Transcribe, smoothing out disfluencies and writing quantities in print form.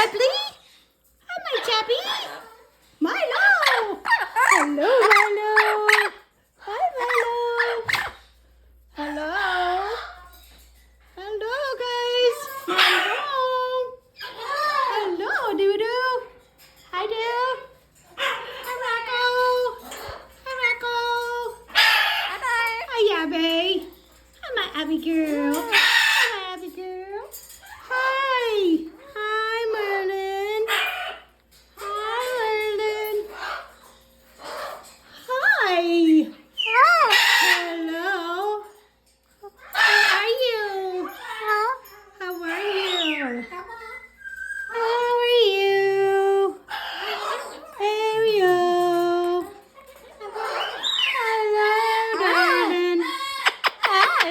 Jubbly. Hi, my Jubby. Milo. Hello, Milo. Hi, Milo. Hello. Hello, guys. Hello. Hello, Doodoo. Hi, Doo. Hi, Rocco. Hi, Rocco. Hi, Abby. Hi, my Abby girl. Hi, my Abby girl. Hi. Hi, Merlin. Hi, Merlin. Hi. Hello. How are you? How are you? How are you? Ariel. Hello, darling. Hi.